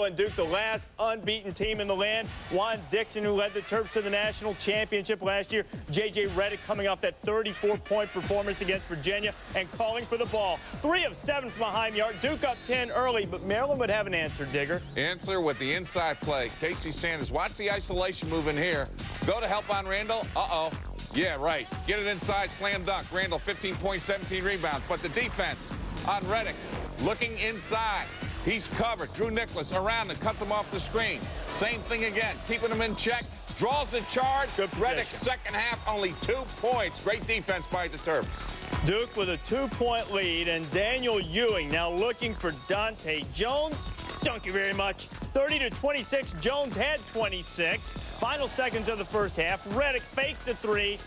Maryland Duke, the last unbeaten team in the land. Juan Dixon, who led the Terps to the national championship last year. J.J. Redick coming off that 34-point performance against Virginia and calling for the ball. 3 of 7 from behind the arc. Duke up 10 early, but Maryland would have an answer, Digger. Answer with the inside play. Casey Sanders, watch the isolation move in here. Go to help on Randall. Uh-oh. Yeah, right. Get it inside, slam dunk. Randall, 15 points, 17 rebounds. But the defense on Redick, looking inside. He's covered. Drew Nicholas around and cuts him off the screen. Same thing again, keeping him in check. Draws the charge. Redick, second half, only 2 points. Great defense by the Terps. Duke with a 2-point lead, and Daniel Ewing now looking for Dante Jones. Thank you very much. 30-26. Jones had 26. Final seconds of the first half. Redick fakes the 3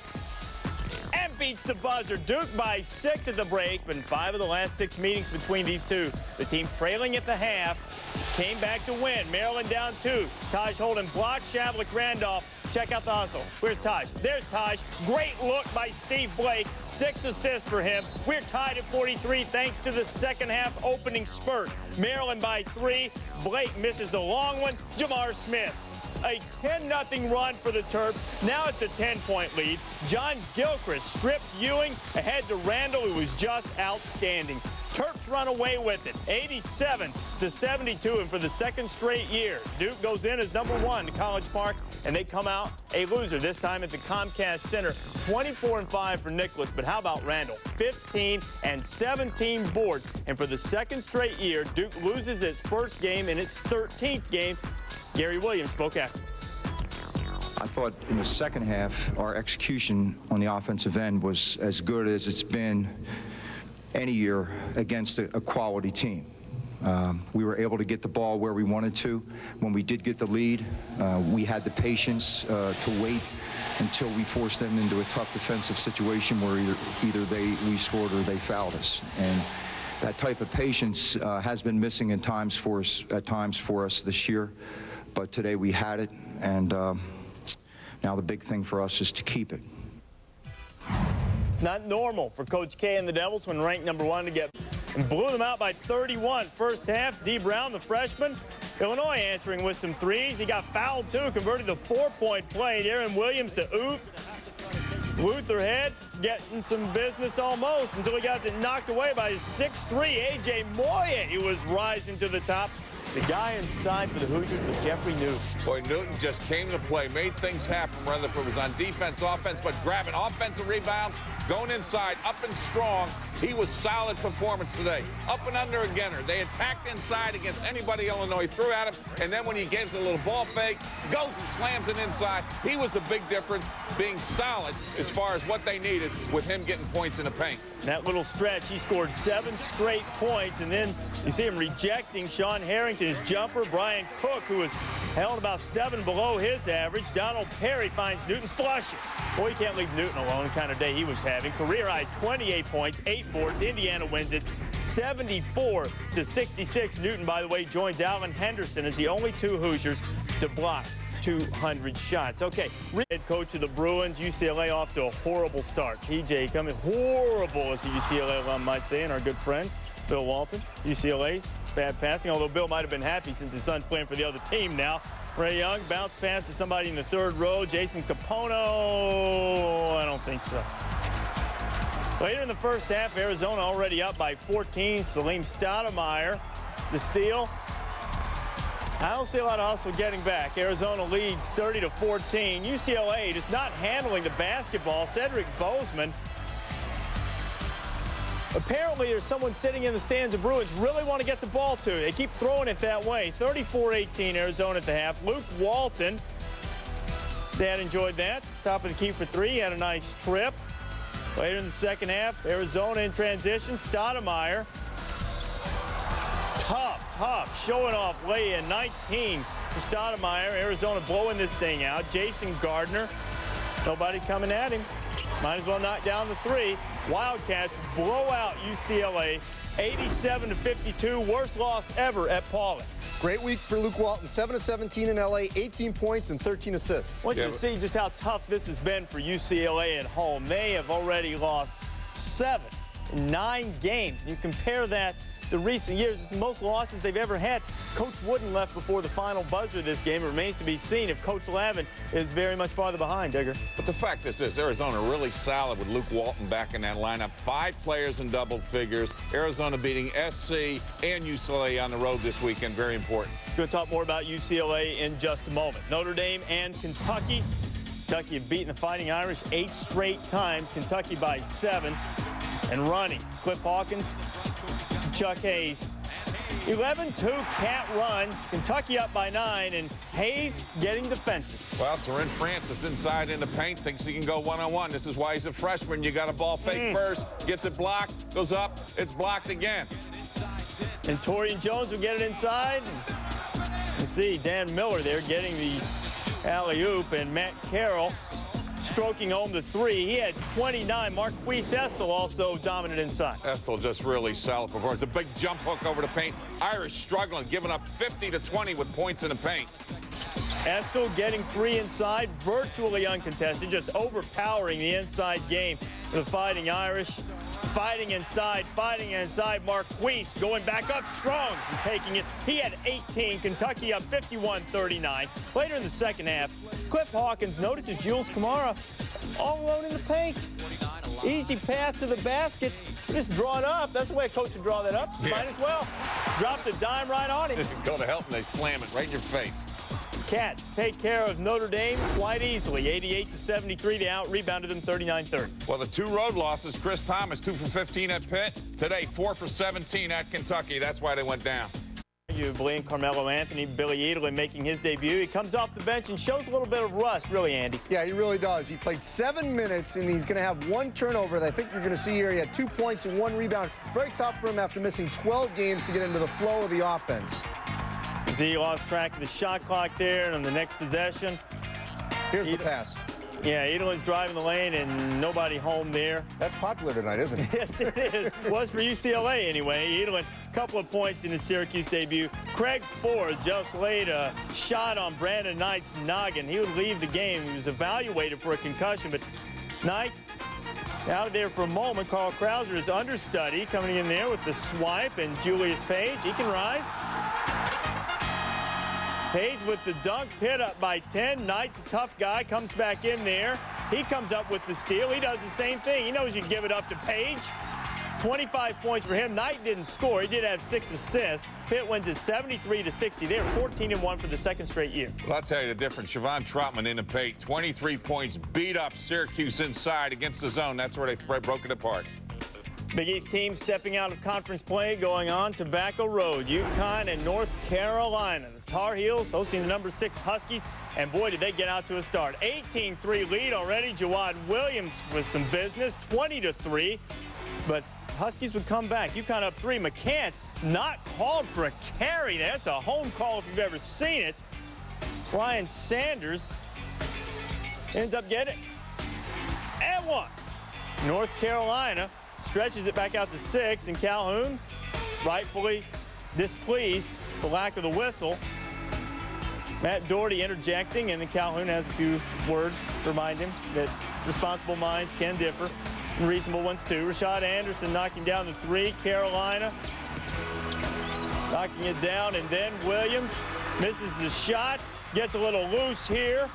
and beats the buzzer. Duke by 6 at the break, but in 5 of the last 6 meetings between these two, the team trailing at the half came back to win. Maryland down 2. Taj Holden blocked Shavlik Randolph. Check out the hustle. Where's Taj? There's Taj. Great look by Steve Blake. 6 assists for him. We're tied at 43 thanks to the second half opening spurt. Maryland by 3. Blake misses the long one. Jamar Smith. A 10-0 run for the Terps. Now it's a 10-point lead. John Gilchrist strips Ewing ahead to Randall, who was just outstanding. Terps run away with it, 87-72, and for the second straight year, Duke goes in as number 1 to College Park, and they come out a loser, this time at the Comcast Center. 24-5 for Nicholas, but how about Randall? 15 and 17 boards, and for the second straight year, Duke loses its first game in its 13th game. Gary Williams spoke after. I thought in the second half, our execution on the offensive end was as good as it's been any year against a quality team. We were able to get the ball where we wanted to. When we did get the lead, we had the patience to wait until we forced them into a tough defensive situation where either we scored or they fouled us. And that type of patience has been missing at times for us this year. But today we had it, and now the big thing for us is to keep it. It's not normal for Coach K and the Devils when ranked number 1 to get and blew them out by 31. First half, D. Brown, the freshman. Illinois answering with some threes. He got fouled too, converted the 4-point play. Aaron Williams to oop. Lutherhead getting some business almost until he got knocked away by his 6'3", A.J. Moye. He was rising to the top. The guy inside for the Hoosiers was Jeffrey Newton. Boy, Newton just came to play, made things happen. Rutherford was on defense, offense, but grabbing offensive rebounds, going inside, up and strong. He was solid performance today. Up and under againer. They attacked inside against anybody Illinois threw at him, and then when he gives a little ball fake, goes and slams it inside. He was the big difference, being solid as far as what they needed with him getting points in the paint. That little stretch, he scored 7 straight points, and then you see him rejecting Sean Harrington's jumper. Brian Cook, who was held about 7 below his average. Donald Perry finds Newton flushing. Boy, you can't leave Newton alone, the kind of day he was having. Career high 28 points, 8 boards. Indiana wins it 74-66. Newton, by the way, joins Alan Henderson as the only 2 Hoosiers to block 200 shots. Okay, head coach of the Bruins, UCLA off to a horrible start. PJ coming horrible, as a UCLA alum might say, and our good friend, Bill Walton. UCLA, bad passing, although Bill might have been happy since his son's playing for the other team now. Ray Young, bounce pass to somebody in the 3rd row. Jason Capono, I don't think so. Later in the first half, Arizona already up by 14. Salim Stoudemire, the steal. I don't see a lot of hustle getting back. Arizona leads 30-14. UCLA just not handling the basketball. Cedric Bozeman. Apparently, there's someone sitting in the stands of Bruins really want to get the ball to. They keep throwing it that way. 34-18, Arizona at the half. Luke Walton, Dad enjoyed that. Top of the key for 3. He had a nice trip. Later in the second half, Arizona in transition. Stoudemire. Tough, showing off lay-in, 19 for Stoudemire. Arizona blowing this thing out. Jason Gardner, nobody coming at him. Might as well knock down the 3. Wildcats blow out UCLA, 87-52. Worst loss ever at Paulding. Great week for Luke Walton, 7 of 17 in LA, 18 points and 13 assists. I want you to see just how tough this has been for UCLA at home. They have already lost 9 games. You compare that the recent years. It's the most losses they've ever had. Coach Wooden left before the final buzzer of this game. It remains to be seen if Coach Lavin is very much farther behind, Digger. But the fact is this, Arizona really solid with Luke Walton back in that lineup. 5 players in double figures. Arizona beating SC and UCLA on the road this weekend. Very important. Going to talk more about UCLA in just a moment. Notre Dame and Kentucky. Kentucky have beaten the Fighting Irish 8 straight times. Kentucky by 7. And running, Cliff Hawkins, Chuck Hayes. 11-2 cat run. Kentucky up by 9, and Hayes getting defensive. Well, Torin Francis inside in the paint, thinks he can go one-on-one. This is why he's a freshman. You got a ball fake first, gets it blocked, goes up, it's blocked again. And Torian Jones will get it inside. You see Dan Miller there getting the alley-oop, and Matt Carroll stroking home the 3. He had 29. Marquise Estel also dominant inside. Estel just really solid performance. The big jump hook over the paint. Irish struggling, giving up 50 to 20 with points in the paint. Estel getting 3 inside, virtually uncontested, just overpowering the inside game for the Fighting Irish. Fighting inside, Marquise going back up strong and taking it. He had 18, Kentucky up 51-39. Later in the second half, Cliff Hawkins notices Jules Kamara all alone in the paint. Easy path to the basket. Just draw it up. That's the way a coach would draw that up. Yeah. Might as well. Dropped a dime right on him. Go to help and they slam it right in your face. Cats take care of Notre Dame quite easily. 88-73. They out-rebounded them 39-30. Well, the 2 road losses, Chris Thomas, 2 for 15 at Pitt. Today, 4 for 17 at Kentucky. That's why they went down. Arguably, and Carmelo Anthony, Billy Edelin making his debut. He comes off the bench and shows a little bit of rust, really, Andy. Yeah, he really does. He played 7 minutes, and he's going to have 1 turnover that I think you're going to see here. He had 2 points and 1 rebound. Very tough for him after missing 12 games to get into the flow of the offense. He lost track of the shot clock there, and on the next possession, here's the pass. Yeah, Edelin's driving the lane, and nobody home there. That's popular tonight, isn't it? Yes, it is. Was for UCLA anyway. Edelin, a couple of points in his Syracuse debut. Craig Ford just laid a shot on Brandon Knight's noggin. He would leave the game. He was evaluated for a concussion, but Knight out of there for a moment. Carl Krauser is understudy, coming in there with the swipe, and Julius Page, he can rise. Page with the dunk, Pitt up by 10. Knight's a tough guy, comes back in there. He comes up with the steal. He does the same thing. He knows you give it up to Page. 25 points for him. Knight didn't score. He did have 6 assists. Pitt wins it 73-60. They're 14-1 for the 2nd straight year. Well, I'll tell you the difference. Siobhan Troutman in the paint, 23 points, beat up Syracuse inside against the zone. That's where they broke it apart. Big East team stepping out of conference play, going on Tobacco Road. UConn and North Carolina. The Tar Heels hosting the number 6 Huskies. And boy, did they get out to a start. 18-3 lead already. Jawad Williams with some business, 20-3. But Huskies would come back. UConn up 3. McCants not called for a carry. That's a home call if you've ever seen it. Ryan Sanders ends up getting it. And 1. North Carolina stretches it back out to 6, and Calhoun rightfully displeased for lack of the whistle. Matt Doherty interjecting, and then Calhoun has a few words to remind him that responsible minds can differ, and reasonable ones too. Rashad Anderson knocking down the 3. Carolina knocking it down, and then Williams misses the shot, gets a little loose here.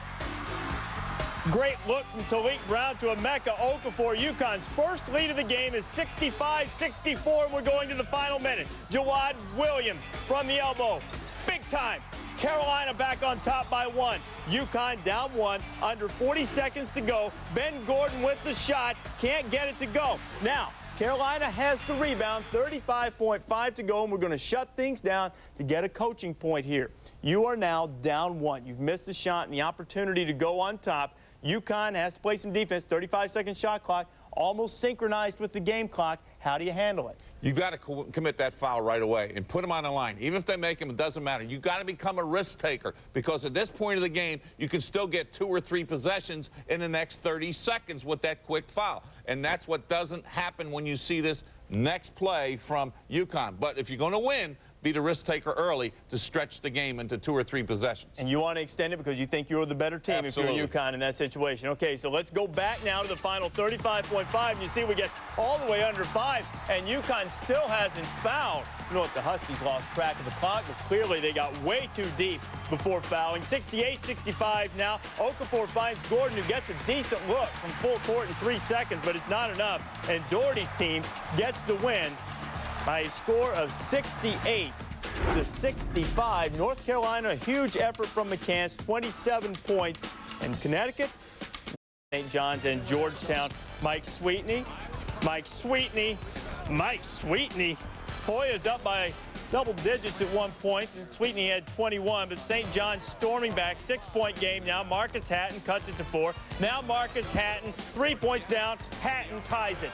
Great look from Talik Brown to Emeka Okafor. UConn's first lead of the game is 65-64, and we're going to the final minute. Jawad Williams from the elbow. Big time. Carolina back on top by 1. UConn down 1, under 40 seconds to go. Ben Gordon with the shot, can't get it to go. Now, Carolina has the rebound, 35.5 to go, and we're going to shut things down to get a coaching point here. You are now down 1. You've missed the shot and the opportunity to go on top. UConn has to play some defense, 35-second shot clock, almost synchronized with the game clock. How do you handle it? You've got to commit that foul right away and put them on the line. Even if they make them, it doesn't matter. You've got to become a risk taker, because at this point of the game, you can still get 2 or 3 possessions in the next 30 seconds with that quick foul. And that's what doesn't happen when you see this next play from UConn. But if you're going to win, be the risk taker early to stretch the game into 2 or 3 possessions. And you want to extend it because you think you're the better team. Absolutely. If you're UConn in that situation. Okay, so let's go back now to the final 35.5. And you see we get all the way under 5, and UConn still hasn't fouled. You know what, the Huskies lost track of the clock, but clearly they got way too deep before fouling. 68-65 now. Okafor finds Gordon, who gets a decent look from full court in 3 seconds, but it's not enough. And Doherty's team gets the win by a score of 68-65. North Carolina, a huge effort from McCants, 27 points. And Connecticut, St. John's and Georgetown. Mike Sweetney. Hoya's up by double digits at one point. And Sweetney had 21, but St. John's storming back. 6-point game now. Marcus Hatton cuts it to 4. Now Marcus Hatton, 3 points down. Hatton ties it.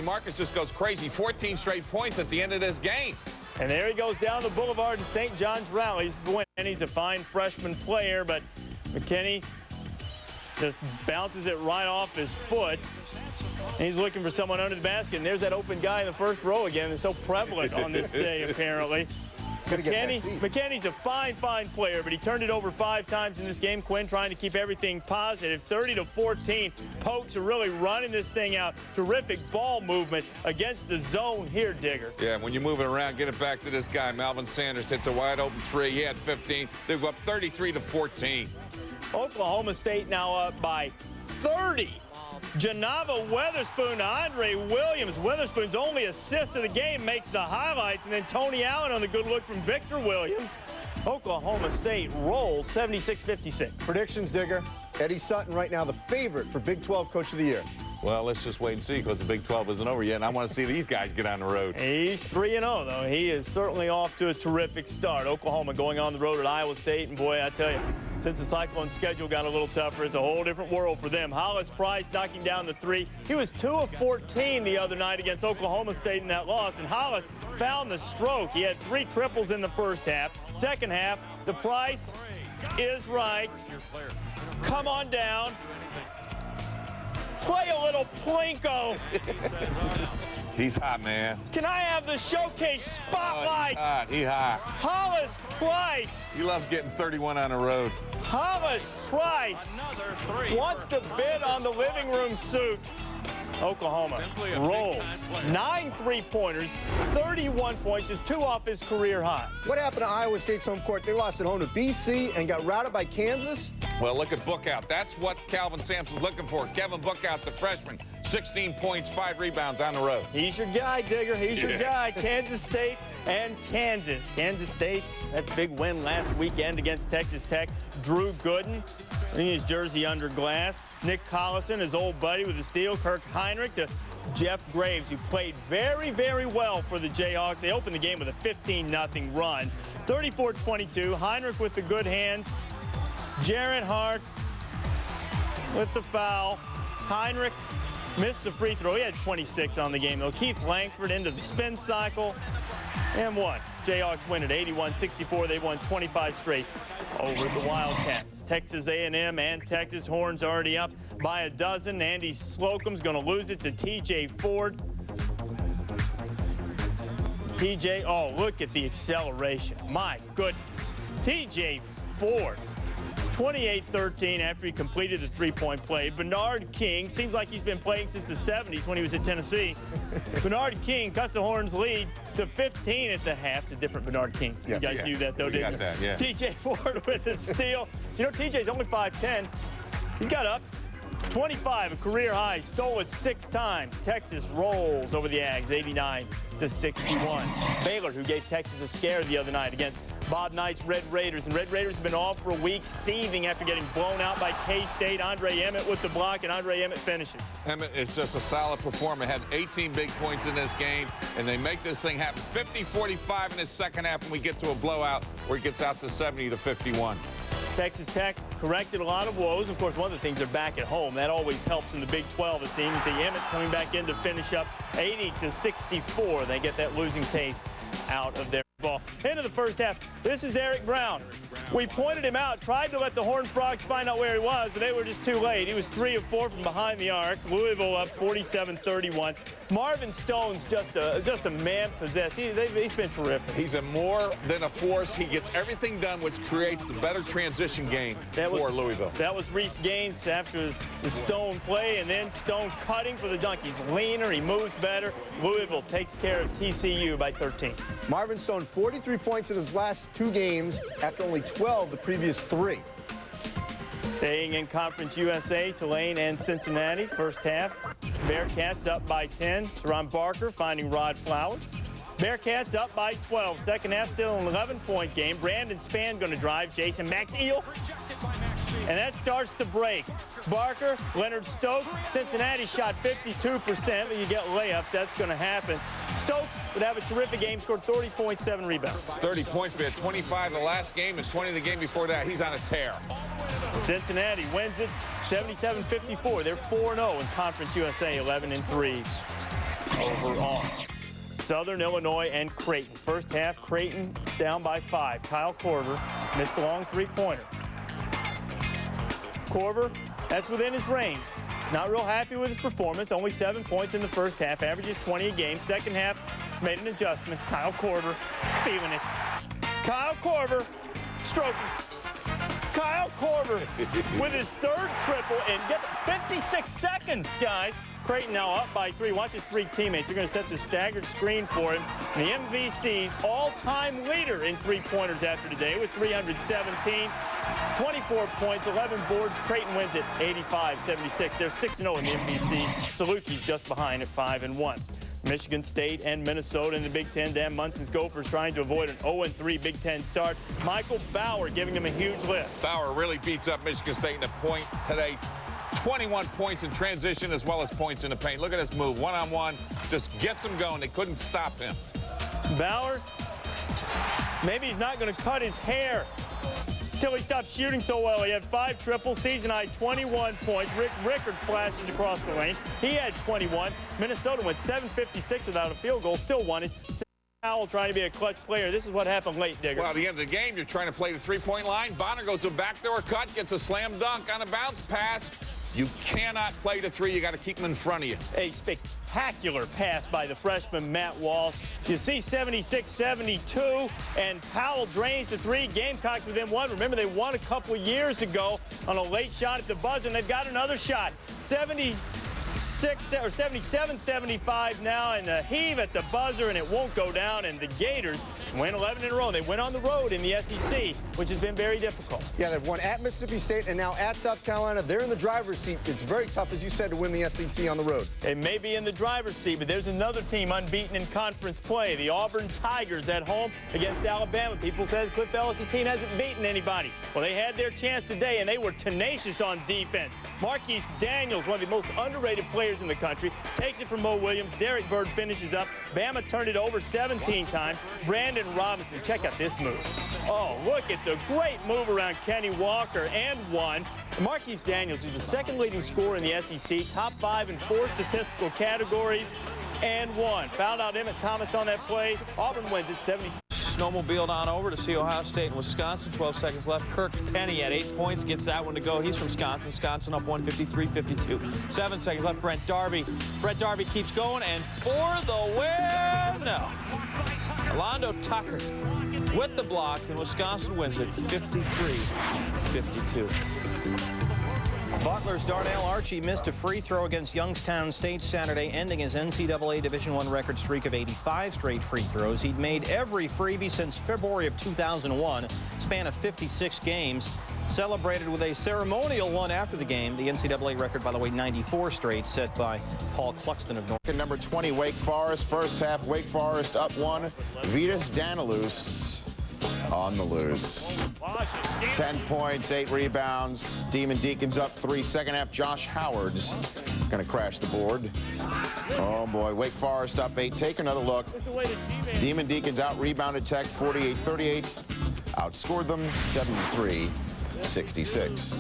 Marcus just goes crazy. 14 straight points at the end of this game. And there he goes down the boulevard, and St. John's rallies. And he's a fine freshman player, but McKinney just bounces it right off his foot. And he's looking for someone under the basket, and there's that open guy in the first row again. It's so prevalent on this day, apparently. McKinney's a fine player, but he turned it over 5 times in this game. Quinn trying to keep everything positive. 30-14. Pokes are really running this thing out. Terrific ball movement against the zone here, Digger. Yeah, when you move it around, get it back to this guy. Malvin Sanders hits a wide open 3. He had 15. They go up 33-14. Oklahoma State now up by 30. Janava Weatherspoon, Andre Williams. Weatherspoon's only assist of the game makes the highlights, and then Tony Allen on the good look from Victor Williams. Oklahoma State rolls 76-56. Predictions, Digger. Eddie Sutton right now the favorite for Big 12 Coach of the Year. Well, let's just wait and see because the Big 12 isn't over yet, and I want to see these guys get on the road. He's 3-0, though. He is certainly off to a terrific start. Oklahoma going on the road at Iowa State, and boy, I tell you, since the Cyclone schedule got a little tougher, it's a whole different world for them. Hollis Price knocking down the 3. He was 2 of 14 the other night against Oklahoma State in that loss, and Hollis found the stroke. He had 3 triples in the first half. Second half, the Price is right. Come on down. Play a little Plinko. He's hot, man. Can I have the showcase spotlight? He's hot. Hollis Price. He loves getting 31 on the road. Hollis Price wants to bid on the living room suit. Oklahoma rolls 9 3-pointers, 31 points, just 2 off his career high. What happened to Iowa State's home court? They lost at home to BC and got routed by Kansas. Well, look at Bookout. That's what Calvin Sampson's looking for. Kevin Bookout, the freshman, 16 points, 5 rebounds on the road. He's your guy, Digger. He's your guy. Kansas State and Kansas. Kansas State, that big win last weekend against Texas Tech. Drew Gooden, his jersey under glass. Nick Collison, his old buddy with the steal. Kirk Heinrich to Jeff Graves, who played very, very well for the Jayhawks. They opened the game with a 15-0 run. 34-22. Heinrich with the good hands. Jarrett Hart with the foul. Heinrich missed the free throw. He had 26 on the game, though. Keith Langford into the spin cycle. And what? Jayhawks win at 81-64. They won 25 straight over the Wildcats. Texas A&M and Texas Horns already up by a dozen. Andy Slocum's going to lose it to T.J. Ford. T.J., oh, look at the acceleration. My goodness. T.J. Ford. 28-13 after he completed the 3-point play. Bernard King, seems like he's been playing since the 70s when he was at Tennessee. Bernard King cuts the Horns lead to 15 at the half. It's a different Bernard King. Yes, you guys knew that, though, didn't you? Got that, yeah. T.J. Ford with a steal. You know, T.J.'s only 5'10". He's got ups. 25, a career high. Stole it 6 times. Texas rolls over the Ags, 89-61. Baylor, who gave Texas a scare the other night against Bob Knight's Red Raiders. And Red Raiders have been off for a week, seething after getting blown out by K-State. Andre Emmett with the block, and Andre Emmett finishes. Emmett is just a solid performer. Had 18 big points in this game, and they make this thing happen. 50-45 in the second half, and we get to a blowout where it gets out to 70-51. Texas Tech corrected a lot of woes. Of course, one of the things, they're back at home. That always helps in the Big 12, it seems. The Emmett coming back in to finish up 80-64. They get that losing taste out of their ball. Into the first half. This is Eric Brown. We pointed him out, tried to let the Horned Frogs find out where he was, but they were just too late. He was 3 of 4 from behind the arc. Louisville up 47-31. Marvin Stone's just a man possessed. He's been terrific. He's a more than a force. He gets everything done, which creates the better transition game for Louisville. That was Reese Gaines after the Stone play, and then Stone cutting for the dunk. He's leaner, he moves better. Louisville takes care of TCU by 13. Marvin Stone, 43 points in his last 2 games after only 12 the previous 3. Staying in Conference USA, Tulane and Cincinnati. First half, Bearcats up by 10. Teron Barker finding Rod Flowers. Bearcats up by 12. Second half, still an 11-point game. Brandon Spann going to drive. Jason Maxiell. And that starts the break. Barker, Leonard Stokes. Cincinnati shot 52%, but you get layups. That's going to happen. Stokes would have a terrific game, scored 30.7 rebounds. 30 points, we had 25 the last game and 20 the game before that. He's on a tear. Cincinnati wins it 77-54. They're 4-0 in Conference USA, 11-3 overall. Southern Illinois and Creighton. First half, Creighton down by 5. Kyle Korver missed a long three-pointer. Korver, that's within his range. Not real happy with his performance. Only 7 points in the first half, averages 20 a game. Second half, made an adjustment. Kyle Korver feeling it. Kyle Korver stroking. Kyle Korver with his 3rd triple in 56 seconds, guys. Creighton now up by 3. Watch his 3 teammates. They're going to set the staggered screen for him. And the MVC's all-time leader in three-pointers after today with 317. 24 points, 11 boards. Creighton wins it 85-76. They're 6-0 in the MVC. Salukis just behind at 5-1. Michigan State and Minnesota in the Big Ten. Dan Munson's Gophers trying to avoid an 0-3 Big Ten start. Michael Bauer giving them a huge lift. Bauer really beats up Michigan State in a point today. 21 points in transition as well as points in the paint. Look at this move. One-on-one. Just gets him going. They couldn't stop him. Bauer, maybe he's not going to cut his hair until he stopped shooting so well. He had 5 triples, season high 21 points. Rickard flashes across the lane. He had 21. Minnesota went 7:56 without a field goal, still won it. Powell trying to be a clutch player. This is what happened late, Digger. Well, at the end of the game, you're trying to play the three-point line. Bonner goes to a backdoor cut, gets a slam dunk on a bounce pass. You cannot play the 3. You got to keep them in front of you. A spectacular pass by the freshman Matt Walsh. You see 76-72, and Powell drains the 3. Gamecocks within 1. Remember, they won a couple of years ago on a late shot at the buzzer, and they've got another shot. 77-75 now, and a heave at the buzzer, and it won't go down. And the Gators win 11 in a row. They went on the road in the SEC, which has been very difficult. Yeah, they've won at Mississippi State and now at South Carolina. They're in the driver's seat. It's very tough, as you said, to win the SEC on the road. They may be in the driver's seat, but there's another team unbeaten in conference play. The Auburn Tigers at home against Alabama. People said Cliff Ellis' team hasn't beaten anybody. Well, they had their chance today, and they were tenacious on defense. Marquise Daniels, one of the most underrated players in the country, takes it from Mo Williams. Derek Bird finishes up. Bama turned it over 17 times. Brandon Robinson, check out this move. Oh, look at the great move around Kenny Walker, and 1. Marquise Daniels is the 2nd leading scorer in the SEC, top 5 in 4 statistical categories, and 1. Fouled out Emmett Thomas on that play. Auburn wins it 76. Snowmobiled on over to see Ohio State and Wisconsin. 12 seconds left. Kirk Penny at 8 points gets that one to go. He's from Wisconsin. Wisconsin up 153-52. 7 seconds left. Brent Darby. Brent Darby keeps going, and for the win. No. Orlando Tucker with the block, and Wisconsin wins it 53-52. Butler's Darnell Archie missed a free throw against Youngstown State Saturday, ending his NCAA Division I record streak of 85 straight free throws. He'd made every freebie since February of 2001, span of 56 games. Celebrated with a ceremonial one after the game. The NCAA record, by the way, 94 straight, set by Paul Cluxton of North. Number 20, Wake Forest. First half, Wake Forest up 1. Vitas Danilus on the loose. 10 points, 8 rebounds. Demon Deacons up 3. Second half, Josh Howard's going to crash the board. Oh, boy. Wake Forest up 8. Take another look. Demon Deacons out-rebounded Tech 48-38. Outscored them 73-66.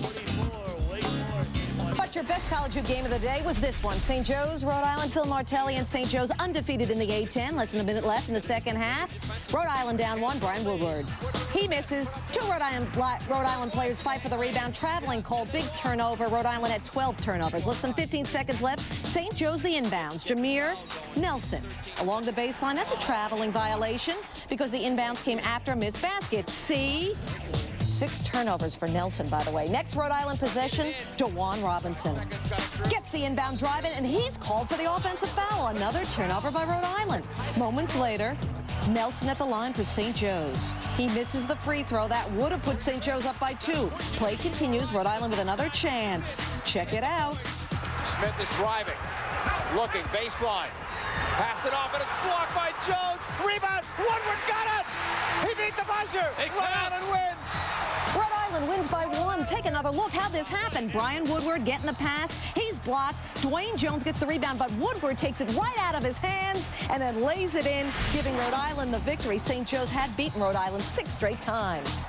But your best College Hoop game of the day was this one. St. Joe's, Rhode Island, Phil Martelli and St. Joe's undefeated in the A-10. Less than a minute left in the second half. Rhode Island down 1, Brian Woodward. He misses. 2 Rhode Island players fight for the rebound. Traveling call, big turnover. Rhode Island had 12 turnovers. Less than 15 seconds left. St. Joe's the inbounds. Jameer Nelson along the baseline. That's a traveling violation because the inbounds came after a missed basket. See? 6 turnovers for Nelson, by the way. Next Rhode Island possession, DeJuan Robinson gets the inbound drive in, and he's called for the offensive foul. Another turnover by Rhode Island. Moments later, Nelson at the line for St. Joe's. He misses the free throw. That would have put St. Joe's up by 2. Play continues. Rhode Island with another chance. Check it out. Smith is driving, looking, baseline. Passed it off, and it's blocked by Jones. Rebound, Woodward got it! He beat the buzzer! Rhode Island wins! Rhode Island wins by 1. Take another look how this happened. Brian Woodward getting the pass. He's blocked. Dwayne Jones gets the rebound, but Woodward takes it right out of his hands and then lays it in, giving Rhode Island the victory. St. Joe's had beaten Rhode Island 6 straight times.